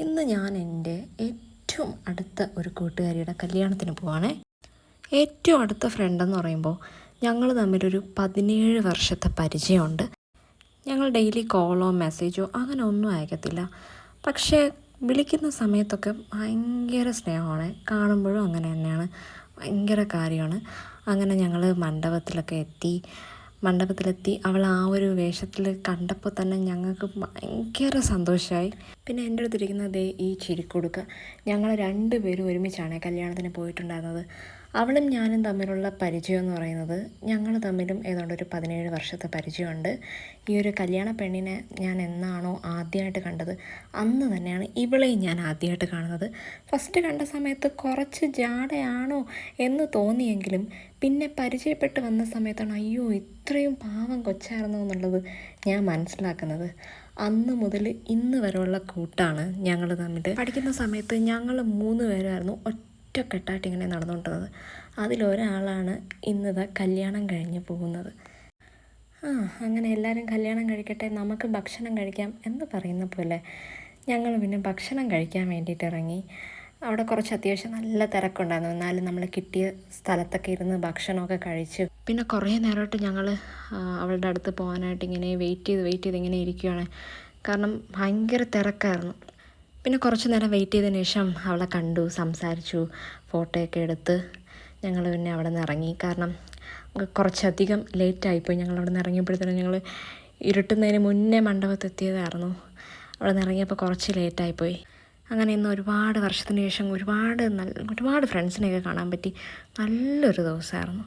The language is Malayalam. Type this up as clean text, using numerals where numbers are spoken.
ഇന്ന് ഞാൻ എൻ്റെ ഏറ്റവും അടുത്ത ഒരു കൂട്ടുകാരിയുടെ കല്യാണത്തിന് പോവാണേ. ഏറ്റവും അടുത്ത ഫ്രണ്ടെന്ന് പറയുമ്പോൾ ഞങ്ങൾ തമ്മിലൊരു 17 വർഷത്തെ പരിചയമുണ്ട്. ഞങ്ങൾ ഡെയിലി കോളോ മെസ്സേജോ അങ്ങനെ ഒന്നും അയക്കത്തില്ല. പക്ഷേ വിളിക്കുന്ന സമയത്തൊക്കെ ഭയങ്കര സ്നേഹമാണ്. കാണുമ്പോഴും അങ്ങനെ തന്നെയാണ്, ഭയങ്കര കാര്യമാണ്. അങ്ങനെ ഞങ്ങൾ മണ്ഡപത്തിലെത്തി അവൾ ആ ഒരു വേഷത്തിൽ കണ്ടപ്പോൾ തന്നെ ഞങ്ങൾക്ക് ഭയങ്കര സന്തോഷമായി. പിന്നെ എൻ്റെ അടുത്തിരിക്കുന്നത് ഈ ചിരിക്കൊടുക്ക. ഞങ്ങൾ രണ്ടുപേരും ഒരുമിച്ചാണ് കല്യാണത്തിന് പോയിട്ടുണ്ടായിരുന്നത്. അവളും ഞാനും തമ്മിലുള്ള പരിചയം എന്ന് പറയുന്നത് ഞങ്ങൾ തമ്മിലും ഏതാണ്ട് ഒരു 17 വർഷത്തെ പരിചയമുണ്ട്. ഈ ഒരു കല്യാണ പെണ്ണിനെ ഞാൻ എന്നാണോ ആദ്യമായിട്ട് കണ്ടത് അന്ന് തന്നെയാണ് ഇവളെയും ഞാൻ ആദ്യമായിട്ട് കാണുന്നത്. ഫസ്റ്റ് കണ്ട സമയത്ത് കുറച്ച് ജാടയാണോ എന്ന് തോന്നിയെങ്കിലും പിന്നെ പരിചയപ്പെട്ട് വന്ന സമയത്താണ് അയ്യോ ഇത്രയും പാവം കൊച്ചായിരുന്നു എന്നുള്ളത് ഞാൻ മനസ്സിലാക്കുന്നത്. അന്ന് മുതൽ ഇന്ന് വരെയുള്ള കൂട്ടാണ് ഞങ്ങൾ തമ്മിൽ. പഠിക്കുന്ന സമയത്ത് ഞങ്ങൾ 3 പേരായിരുന്നു ഒറ്റക്കെട്ടായിട്ട് ഇങ്ങനെ നടന്നുകൊണ്ടിരുന്നത്. അതിലൊരാളാണ് ഇന്നിതാ കല്യാണം കഴിഞ്ഞ് പോകുന്നത്. അങ്ങനെ എല്ലാവരും കല്യാണം കഴിക്കട്ടെ, നമുക്ക് ഭക്ഷണം കഴിക്കാം എന്ന് പറയുന്ന പോലെ ഞങ്ങൾ പിന്നെ ഭക്ഷണം കഴിക്കാൻ വേണ്ടിയിട്ട് ഇറങ്ങി. അവിടെ കുറച്ച് അത്യാവശ്യം നല്ല തിരക്കുണ്ടായിരുന്നു. എന്നാലും നമ്മൾ കിട്ടിയ സ്ഥലത്തൊക്കെ ഇരുന്ന് ഭക്ഷണമൊക്കെ കഴിച്ച് പിന്നെ കുറേ നേരമായിട്ട് ഞങ്ങൾ അവളുടെ അടുത്ത് പോകാനായിട്ട് ഇങ്ങനെ വെയിറ്റ് ചെയ്ത് ഇങ്ങനെ ഇരിക്കുകയാണ്. കാരണം ഭയങ്കര തിരക്കായിരുന്നു. പിന്നെ കുറച്ച് നേരം വെയിറ്റ് ചെയ്തതിന് ശേഷം അവളെ കണ്ടു, സംസാരിച്ചു, ഫോട്ടോയൊക്കെ എടുത്ത് ഞങ്ങൾ പിന്നെ അവിടെ നിന്ന് ഇറങ്ങി. കാരണം കുറച്ചധികം ലേറ്റായിപ്പോയി. ഞങ്ങൾ അവിടെ നിന്ന് ഇറങ്ങിയപ്പോഴത്തേനും ഞങ്ങൾ ഇരുട്ടുന്നതിന് മുന്നേ മണ്ഡപത്തെത്തിയതായിരുന്നു. അവിടെ നിന്ന് ഇറങ്ങിയപ്പോൾ കുറച്ച് ലേറ്റായിപ്പോയി. അങ്ങനെ ഇന്ന് ഒരുപാട് വർഷത്തിന് ശേഷം ഒരുപാട് ഫ്രണ്ട്സിനെയൊക്കെ കാണാൻ പറ്റി. നല്ലൊരു ദിവസമായിരുന്നു.